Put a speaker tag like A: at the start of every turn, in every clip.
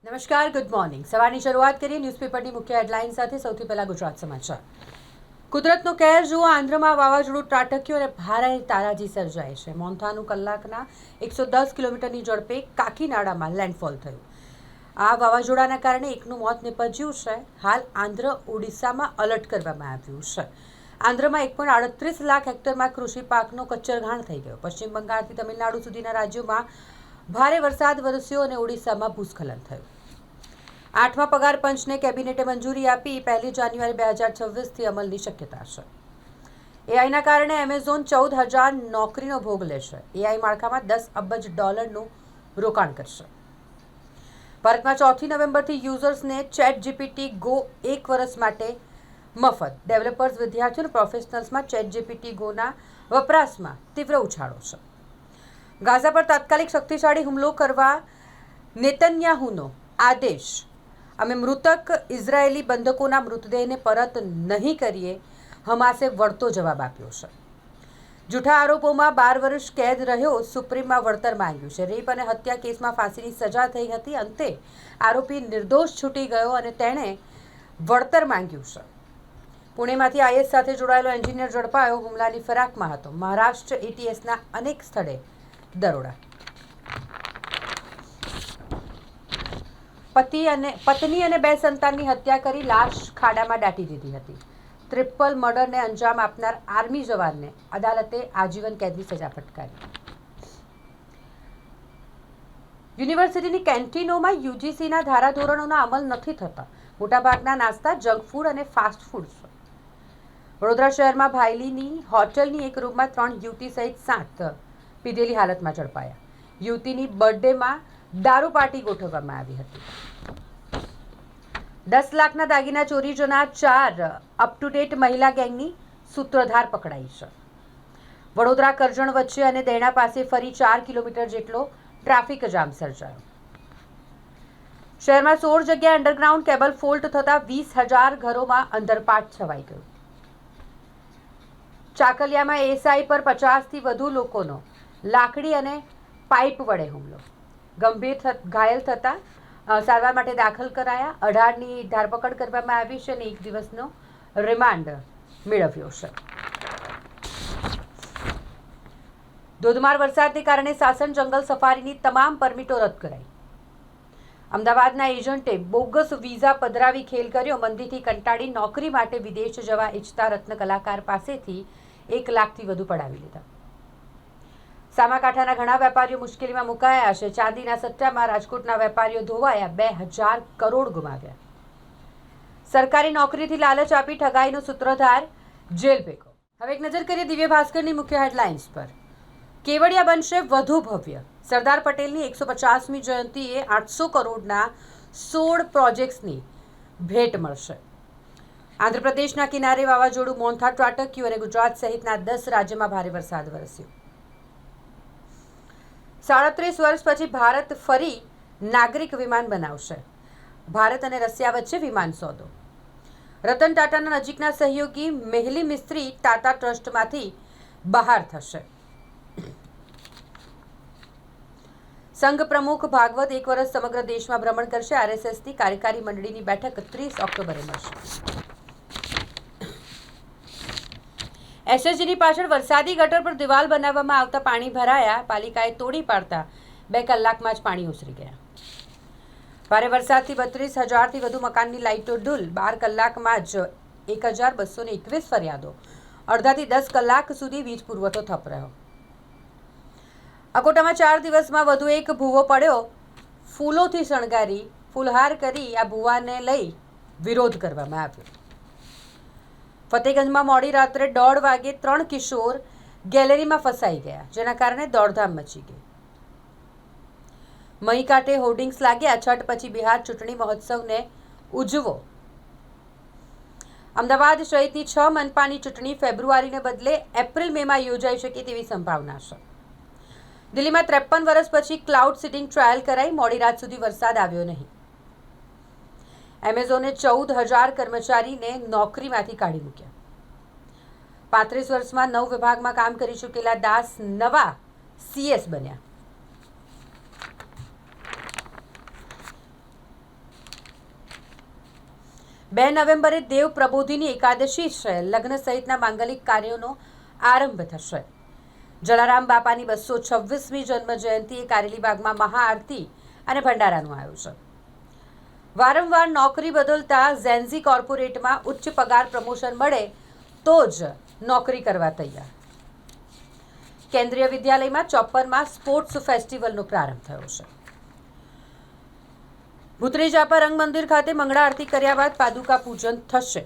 A: નમસ્કાર, good morning. સવારની શરૂઆત કરીએ ન્યૂઝપેપરની મુખ્ય હેડલાઇન સાથે. સૌથી પહેલા ગુજરાત સમાચાર. કુદરતનો કહેર જુઓ. આંધ્રમાં વાવાઝોડું ત્રાટક્યું અને ભારે તારાજી સર્જાય છે. મોન્થાનું કલાકના 110 કિલોમીટરની ઝડપે કાકીનાડામાં લેન્ડફોલ થયું. આ વાવાઝોડાના કારણે એકનું મોત નિપજ્યું છે. હાલ આંધ્ર ઓડિશામાં અલર્ટ કરવામાં આવ્યું છે. આંધ્રમાં 1.38 લાખ હેક્ટરમાં કૃષિ પાકનો કચ્ચરઘાણ થઈ ગયો. પશ્ચિમ બંગાળથી તમિલનાડુ સુધીના રાજ્યોમાં ભારે વરસાદ વરસ્યો અને ઓડિશામાં ભૂસ્ખલન થયું. 8મા પગાર પંચને કેબિનેટે મંજૂરી આપી. 1 જાન્યુઆરી 2026થી અમલની શક્યતા છે. એઆઈના કારણે એમેઝોન 14,000 નોકરીનો ભોગ લેશે. એઆઈ માળખામાં $10 અબજનું રોકાણ કરશે. ભારતમાં 4 નવેમ્બરથી યુઝર્સને ચેટ જીપીટી ગો 1 વર્ષ માટે મફત. ડેવલપર્સ, વિદ્યાર્થીઓ અને પ્રોફેશનલ્સમાં ચેટ જીપીટી ગોના વપરાશમાં તીવ્ર ઉછાળો છે. ગાઝા પર તાત્કાલિક શક્તિશાળી હુમલો કરવા નેતન્યાહુનો આદેશ. અમે મૃતક ઇઝરાયેલી બંધકોના મૃતદેહને પરત નહીં કરીએ, હમાસે વળતો જવાબ આપ્યો છે. જૂઠા આરોપોમાં 12 વર્ષ કેદ રહ્યો. સુપ્રીમમાં વળતર માંગ્યું છે. રેપ અને હત્યા કેસમાં ફાંસીની સજા થઈ હતી. અંતે આરોપી નિર્દોષ છૂટી ગયો અને તેણે વળતર માંગ્યું છે. પુણેમાંથી આઈએસ સાથે જોડાયેલો એન્જિનિયર ઝડપાયો. હુમલાની ફરાકમાં હતો. મહારાષ્ટ્ર એટીએસના અનેક સ્થળે દરોડા. પત્ની અને 2 સંતાનની હત્યા કરી લાશ ખાડામાં દાટી દીધી હતી. ટ્રિપલ મર્ડરને અંજામ આપનાર આર્મી જવાનને અદાલતે આજીવન કેદની સજા ફટકારી. યુનિવર્સિટીની કેન્ટીનોમાં યુજીસીના ધારાધોરણોના અમલ નથી થતા. મોટાભાગના નાસ્તા જંક ફૂડ અને ફાસ્ટ ફૂડ છે. વડોદરા શહેરમાં ભાયલીની હોટલની એક રૂમમાં 3 યુવતી સહિત 7 પીધેલી હાલતમાં ઝડપાયા. યુવતીની બર્થડેમાં દારૂ પાર્ટી ગોઠવવામાં આવી હતી. 10 લાખના દાગીના ચોરી જનાર 4 અપ ટુ ડેટ મહિલા ગેંગની સૂત્રધાર પકડાઈ છે. વડોદરા કરજણ વચ્ચે અને દેણા પાસે ફરી 4 કિલોમીટર જેટલો ટ્રાફિક જામ સર્જાયો. શહેરમાં 16 જગ્યાએ અંડરગ્રાઉન્ડ કેબલ ફોલ્ટ થતાં 20,000 ઘરોમાં અંધરપાટ છવાઈ ગયું. ચાકલિયામાં એસઆઈ પર 50થી વધુ લોકોનો લાકડી અને પાઇપ વડે હુમલો. ગંભીર ઘાયલ થતા સારવાર માટે દાખલ કરાયા. 18ની ધરપકડ કરવામાં આવી છે અને 1 દિવસનો રિમાન્ડ મેળવ્યો છે. ધોધમાર વરસાદને કારણે સાસણ જંગલ સફારીની તમામ પરમિટો રદ કરાઈ. અમદાવાદના એજન્ટે બોગસ વિઝા પધરાવી ખેલ કર્યો. મંદીથી કંટાળી નોકરી માટે વિદેશ જવા ઈચ્છતા રત્ન કલાકાર પાસેથી 1 લાખથી વધુ પડાવી લીધા. સામાકાંઠાના ઘણા વેપારીઓ મુશ્કેલીમાં મુકાયા છે. ચાંદીના સટ્ટામાં રાજકોટના વેપારીઓ ધોવાયા. 2,000 કરોડ ગુમાવ્યા. સરકારી નોકરીથી લાલચ આપી ઠગાઈનો સૂત્રધાર જેલ ભેગો. હવે એક નજર કરીએ દિવ્ય ભાસ્કરની મુખ્ય હેડલાઇન્સ પર. કેવડિયા બનશે વધુ ભવ્ય. સરદાર પટેલની 150મી જયંતિએ 800 કરોડના 16 પ્રોજેક્ટ્સની ભેટ મળશે. આંધ્રપ્રદેશના કિનારે વાવાઝોડું મોન્થા ત્રાટક્યું અને ગુજરાત સહિતના 10 રાજ્યમાં ભારે વરસાદ વરસ્યો. 37 વર્ષ પછી ભારત ફરી નાગરિક વિમાન બનાવશે. ભારત અને રશિયા વચ્ચે વિમાન સોદો. રતન ટાટાના નજીકના સહયોગી મેહલી મિસ્ત્રી ટાટા ટ્રસ્ટમાંથી બહાર થશે. સંઘ પ્રમુખ ભાગવત 1 વર્ષ સમગ્ર દેશમાં ભ્રમણ કરશે. આરએસએસની કાર્યકારી મંડળીની બેઠક 30 ઓક્ટોબરે મળશે. એસએસજીની પાછળ વરસાદી ગટર પર દિવાલ બનાવવામાં આવતા પાણી ભરાયા. પાલિકાએ તોડી પાડતા 2 કલાકમાં જ પાણી ઓસરી ગયા. ભારે વરસાદથી 32,000થી વધુ મકાનની લાઇટો ડૂલ. 12 કલાકમાં જ 1,221 ફરિયાદો. અડધાથી 10 કલાક સુધી વીજ પુરવઠો ઠપ રહ્યો. અકોટામાં 4 દિવસમાં વધુ એક ભૂવો પડ્યો. ફૂલોથી શણગારી ફૂલહાર કરી આ ભૂવાને લઈ વિરોધ કરવામાં આવ્યો. ફતેગંજમાં મોડી રાત્રે 1:30 વાગે 3 કિશોર ગેલેરીમાં ફસાઈ ગયા, જેના કારણે દોડધામ મચી ગઈ. મહી કાંઠે હોર્ડિંગ્સ લાગ્યા. છઠ પછી બિહાર ચૂંટણી મહોત્સવને ઉજવો. અમદાવાદ સહિતની 6 મનપાની ચૂંટણી ફેબ્રુઆરીને બદલે એપ્રિલ-મેમાં યોજાઈ શકે તેવી સંભાવના છે. દિલ્હીમાં 53 વર્ષ પછી ક્લાઉડ સીડિંગ ટ્રાયલ કરાઈ. મોડી રાત સુધી વરસાદ આવ્યો નહીં. એમેઝોને 14,000 કર્મચારીને નોકરીમાંથી કાઢી મૂક્યા. 35 વર્ષમાં 9 વિભાગમાં કામ કરી ચૂકેલા દાસ નવા સીએસ બન્યા. 2 નવેમ્બરે દેવ પ્રબોધિની એકાદશી છે. લગ્ન સહિતના માંગલિક કાર્યોનો આરંભ થશે. જલારામ બાપાની 226મી જન્મ જયંતિએ કારેલીબાગમાં મહાઆરતી અને ભંડારાનું આયોજન. વારંવાર નોકરી બદલતા ઝેન્ઝી કોર્પોરેટમાં ઉચ્ચ પગાર પ્રમોશન મળે તો જ નોકરી કરવા તૈયાર. કેન્દ્રીય વિદ્યાલયમાં 54માં સ્પોર્ટ્સ ફેસ્ટિવલનો પ્રારંભ થયો છે. ભૂતરેજાપા રંગ મંદિર ખાતે મંગળા આરતી કર્યા બાદ પાદુકા પૂજન થશે.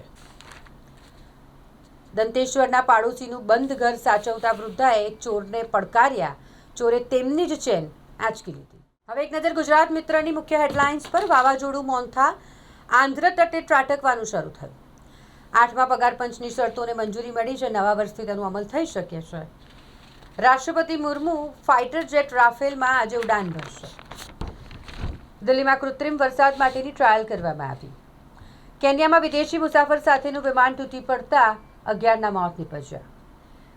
A: દંતેશ્વરના પાડોશીનું બંધ ઘર સાચવતા વૃદ્ધાએ ચોરને પડકાર્યા. ચોરે તેમની જ ચેન આંચકી લીધી. હવે એક નજર ગુજરાત મિત્રની મુખ્ય હેડલાઇન્સ પર. વાવાઝોડું મોન્થા આંધ્ર તટે ત્રાટકવાનું શરૂ થયું. 8મા પગાર પંચની શરતોને મંજૂરી મળી છે. નવા વર્ષથી તેનો અમલ થઈ શકે છે. રાષ્ટ્રપતિ મુર્મુ ફાઇટર જેટ રાફેલમાં આજે ઉડાન ભરશે. દિલ્હીમાં કૃત્રિમ વરસાદ માટેની ટ્રાયલ કરવામાં આવી. કેન્યામાં વિદેશી મુસાફર સાથેનું વિમાન તૂટી પડતા 11ના મોત નીપજ્યા.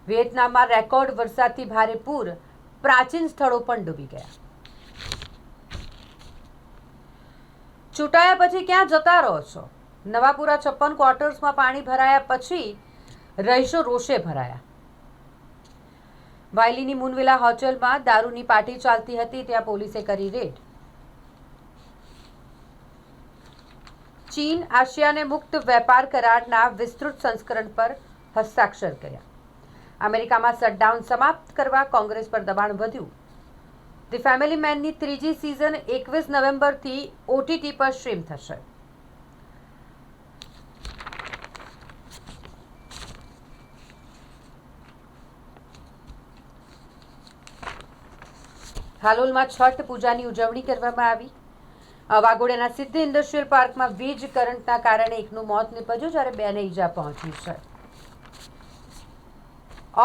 A: વિયેતનામમાં રેકોર્ડ વરસાદથી ભારે પૂર. પ્રાચીન સ્થળો પણ ડૂબી ગયા. ચૂંટાયા પછી ક્યાં જતા રહો છો? નવાપુરા 56 ક્વાર્ટર્સમાં પાણી ભરાયા પછી રહીશો રોષે ભરાયા. વાયલીની મુનવિલા હોટેલમાં દારૂની પાર્ટી ચાલતી હતી, ત્યાં પોલીસે કરી રેડ. ચીન આસિયાને મુક્ત વેપાર કરારના વિસ્તૃત સંસ્કરણ પર હસ્તાક્ષર કર્યા. અમેરિકામાં શટડાઉન સમાપ્ત કરવા કોંગ્રેસ પર દબાણ વધ્યું. ધી ફેમિલી મેનની 3જી સિઝન 21 નવેમ્બરથી OTT પર સ્ટ્રીમ થશે. હાલોલમાં છઠ પૂજાની ઉજવણી કરવામાં આવી. વાઘોડિયાના સિદ્ધ ઇન્ડસ્ટ્રીયલ પાર્કમાં વીજ કરંટના કારણે એકનું મોત નીપજ્યું, જ્યારે 2ને ઈજા પહોંચી છે.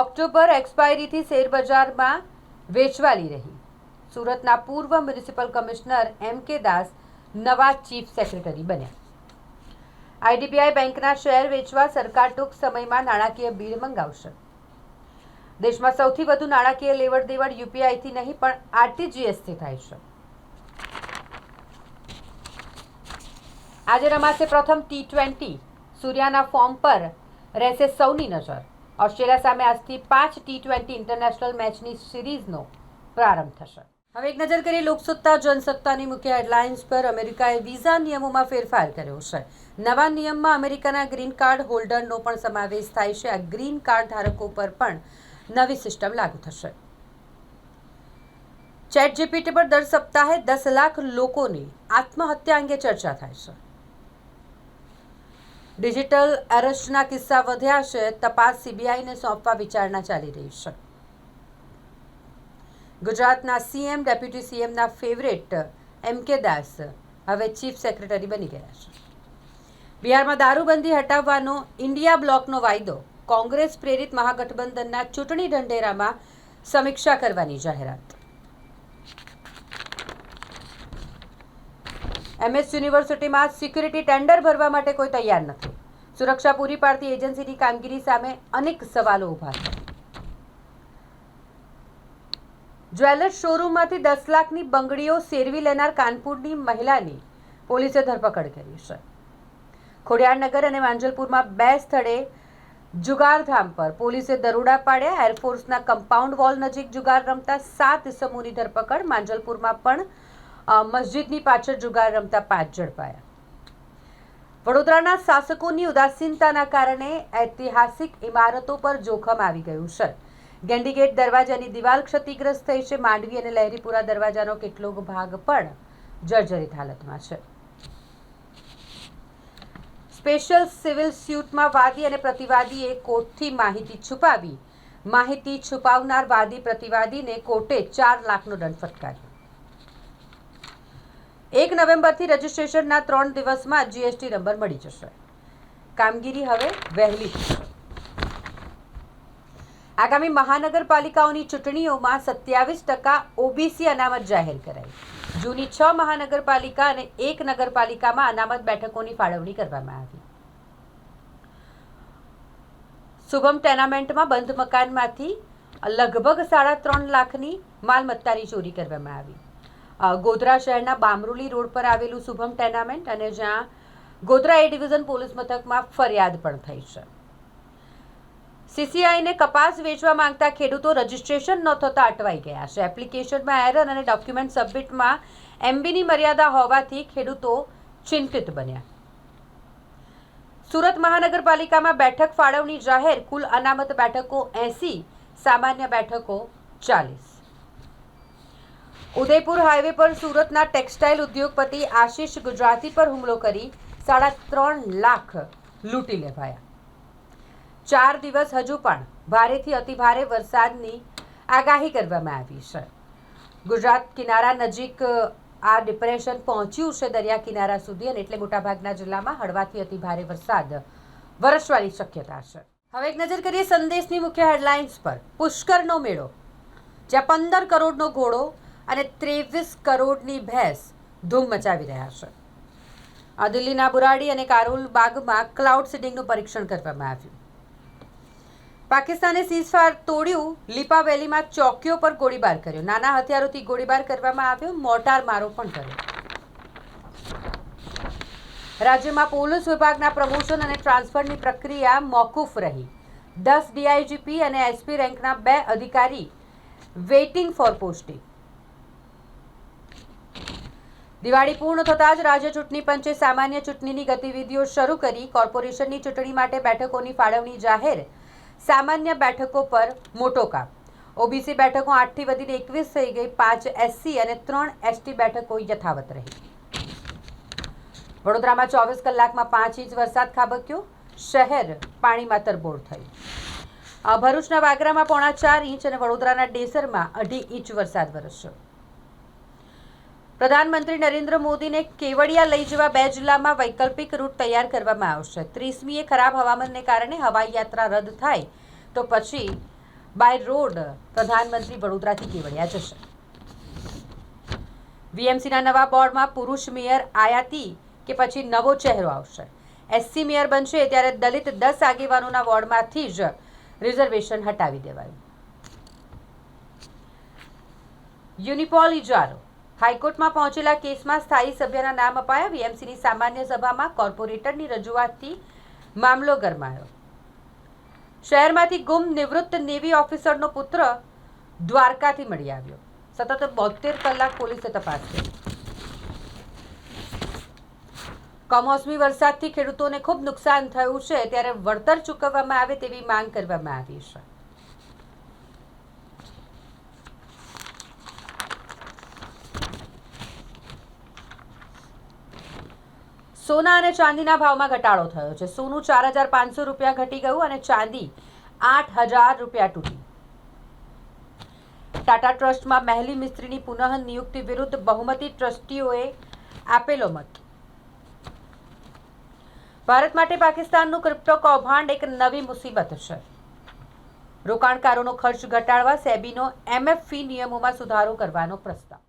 A: ઓક્ટોબર એક્સપાયરીથી શેરબજારમાં વેચવાલી રહી. સુરતના પૂર્વ મ્યુનિસિપલ કમિશનર MK દાસ નવા ચીફ સેક્રેટરી બન્યા. IDBI બેંકના શેર વેચવા સરકાર ટૂંક સમયમાં નાણાકીય બિલ મંગાવશે. દેશમાં સૌથી વધુ નાણાકીય લેવડ દેવડ UPIથી નહીં પણ RTGSથી થાય છે. આજે રમાશે પ્રથમ T20. સૂર્યાના ફોર્મ પર રહેશે સૌની નજર. ઓસ્ટ્રેલિયા સામે આજથી 5 T20 ઇન્ટરનેશનલ મેચની સિરીઝનો પ્રારંભ થશે. હવે એક નજર કરીએ લોકસત્તા જનસત્તાની મુખ્ય હેડલાઇન્સ પર. અમેરિકાએ વિઝા નિયમોમાં ફેરફાર કર્યો છે. નવા નિયમમાં અમેરિકાના ગ્રીન કાર્ડ હોલ્ડરનો પણ સમાવેશ થાય છે. આ ગ્રીન કાર્ડ ધારકો પર પણ નવી સિસ્ટમ લાગુ થશે. ChatGPT પર દર સપ્તાહે 10 લાખ લોકોની આત્મહત્યા અંગે ચર્ચા થાય છે. ડિજિટલ અરેસ્ટના કિસ્સા વધ્યા છે. તપાસ CBIને સોંપવા વિચારણા ચાલી રહી છે. ગુજરાતના CM ડેપ્યુટી CMના ફેવરેટ MK દાસ હવે ચીફ સેક્રેટરી બની ગયા છે. બિહારમાં દારૂબંધી હટાવવાનો ઇન્ડિયા બ્લોકનો વાયદો. કોંગ્રેસ પ્રેરિત મહાગઠબંધનના ચૂંટણી ઢંઢેરામાં સમીક્ષા કરવાની જાહેરાત. MS યુનિવર્સિટીમાં સિક્યુરિટી ટેન્ડર ભરવા માટે કોઈ તૈયાર નથી. સુરક્ષા પૂરી પાડતી એજન્સીની કામગીરી સામે અનેક સવાલો ઊભા થયા. જ્વેલર્સ શોરૂમમાંથી 10 લાખની બંગડીઓ સેરવી લેનાર કાનપુરની મહિલાની પોલીસે ધરપકડ કરી છે. ખોડિયારનગર અને માંજલપુરમાં 2 સ્થળે જુગારધામ પર પોલીસે દરોડા પાડ્યા. એરફોર્સના કમ્પાઉન્ડ વોલ નજીક જુગાર રમતા 7 ઇસમોની ધરપકડ. માંજલપુરમાં પણ મસ્જિદની પાછળ જુગાર રમતા 5 ઝડપાયા. વડોદરાના શાસકોની ઉદાસીનતાના કારણે ઐતિહાસિક ઇમારતો પર જોખમ આવી ગયું છે. ગેન્ડીગેટ દરવાજાની દિવાલ ક્ષતિગ્રસ્ત થઈ છે. માંડવી અને લહેરીપુરા દરવાજાનો કેટલોક ભાગ પણ જર્જરિત હાલતમાં છે. સ્પેશિયલ સિવિલ સ્યુટમાં વાદી અને પ્રતિવાદીએ કોર્ટથી માહિતી છુપાવી. માહિતી છુપાવનાર વાદી પ્રતિવાદીને કોર્ટે 4 લાખનો દંડ ફટકાર્યો. 1 નવેમ્બરથી રજીસ્ટ્રેશનના 3 દિવસમાં GST નંબર મળી જશે. કામગીરી હવે વહેલી થશે. આગામી મહાનગરપાલિકાઓની ચૂંટણીઓમાં 27% OBC અનામત જાહેર કરાઈ. જૂની 6 મહાનગરપાલિકા અને 1 નગરપાલિકામાં અનામત બેઠકોની ફાળવણી કરવામાં આવી. શુભમ ટેનામેન્ટમાં બંધ મકાનમાંથી લગભગ 3.5 લાખની માલમત્તાની ચોરી કરવામાં આવી. ગોધરા શહેરના બામરોલી રોડ પર આવેલું શુભમ ટેનામેન્ટ અને જ્યાં ગોધરા એ ડિવિઝન પોલીસ મથકમાં ફરિયાદ પણ થઈ છે. સીસીઆઈને કપાસ વેચવા માંગતા ખેડૂતો રજીસ્ટ્રેશન ન થતા અટવાઈ ગયા છે. એપ્લિકેશનમાં એરર અને ડોક્યુમેન્ટ સબમિટમાં એમબીની મર્યાદા હોવાથી ખેડૂતો ચિંતિત બન્યા. સુરત મહાનગરપાલિકામાં બેઠક ફાળવણી જાહેર. કુલ અનામત બેઠકો 80, સામાન્ય બેઠકો 40. ઉદયપુર હાઈવે પર સુરતના ટેક્સટાઇલ ઉદ્યોગપતિ આશિષ ગુજરાતી પર હુમલો કરી 3.5 લાખ લૂંટી લેવાયા. 4 દિવસ હજુ પણ ભારેથી અતિભારે વરસાદની આગાહી કરવામાં આવી છે. ગુજરાત કિનારા નજીક આ ડિપ્રેશન પહોંચ્યું છે દરિયા કિનારા સુધી, અને એટલે મોટાભાગના જિલ્લામાં હળવાથી અતિભારે વરસાદ વરસવાની શક્યતા છે. હવે એક નજર કરીએ સંદેશની મુખ્ય હેડલાઇન્સ પર. પુષ્કરનો મેળો, જ્યાં 15 કરોડનો ઘોડો અને 23 કરોડની ભેંસ ધૂમ મચાવી રહ્યા છે. આ દિલ્હીના બુરાડી અને કારોલ બાગમાં ક્લાઉડ સીડિંગનું પરીક્ષણ કરવામાં આવ્યું. પાકિસ્તાને સીઝફાયર તોડ્યું. લીપા વેલીમાં ચોકીઓ પર ગોળીબાર કર્યો. નાના હથિયારોથી ગોળીબાર કરવામાં આવ્યો. મોર્ટાર મારો પણ કર્યો. રાજ્યમાં પોલીસ વિભાગના પ્રમોશન અને ટ્રાન્સફરની પ્રક્રિયા મોકૂફ રહી. 10 ડીઆઈજીપી અને એસપી રેન્કના 2 અધિકારી વેઇટિંગ ફોર પોસ્ટિંગ. દિવાળી પૂર્ણ થતાં જ રાજ્ય ચૂંટણી પંચે સામાન્ય ચૂંટણીની ગતિવિધિઓ શરૂ કરી. કોર્પોરેશનની ચૂંટણી માટે બેઠકોની ફાળવણી જાહેર. સામાન્ય બેઠકો પર મોટો કાપ. ઓબીસી બેઠકો 8થી વધીને 21 થઈ ગઈ. 5 એસસી અને 3 એસટી બેઠકો યથાવત રહી. વડોદરામાં 24 કલાકમાં 5 ઇંચ વરસાદ ખાબક્યો. શહેર પાણીમાં તરબોળ થયું. ભરૂચના વાગરામાં 4.5 ઇંચ અને વડોદરાના ડેસરમાં 2.5 ઇંચ વરસાદ વરસ્યો. પ્રધાનમંત્રી નરેન્દ્ર મોદીને કેવડિયા લઈ જવા 2 જિલ્લામાં વૈકલ્પિક રૂટ તૈયાર કરવામાં આવશે. 30મીએ ખરાબ હવામાનને કારણે હવાઈ યાત્રા રદ થાય તો પછી બાય રોડ પ્રધાનમંત્રી વડોદરાથી કેવડિયા જશે. વીએમસીના નવા બોર્ડમાં પુરુષ મેયર આયાતી કે પછી નવો ચહેરો આવશે. એસસી મેયર બનશે ત્યારે દલિત 10 આગેવાનોના વોર્ડમાંથી જ રિઝર્વેશન હટાવી દેવાયું. યુનિપોલ ઇજારો. હાઈકોર્ટમાં પહોંચેલા કેસમાં સ્થાયી સભ્યના નામ અપાયા. વીએમસીની સામાન્ય સભામાં કોર્પોરેટરની રજૂઆતથી મામલો ગરમાયો. શહેરમાંથી ગુમ નિવૃત્ત નેવી ઓફિસરનો પુત્ર દ્વારકાથી મળી આવ્યો. સતત 72 કલાક પોલીસે તપાસ કરી. કમોસમી વરસાદથી ખેડૂતોને ખૂબ નુકસાન થયું છે, ત્યારે વળતર ચૂકવવામાં આવે તેવી માંગ કરવામાં આવી છે. સોના અને ચાંદીના ભાવમાં ઘટાડો થયો છે. સોનું 4,500 રૂપિયા ઘટી ગયું અને ચાંદી 8,000 રૂપિયા તૂટી. ટાટા ટ્રસ્ટમાં મહેલી મિસ્ત્રીની પુનઃ નિયુક્તિ વિરુદ્ધ બહુમતી ટ્રસ્ટીઓએ આપેલો મત. ભારત માટે પાકિસ્તાનનું ક્રિપ્ટો કૌભાંડ એક નવી મુસીબત છે. રોકાણકારોનો ખર્ચ ઘટાડવા સેબીનો એમએફી નિયમોમાં સુધારો કરવાનો પ્રસ્તાવ.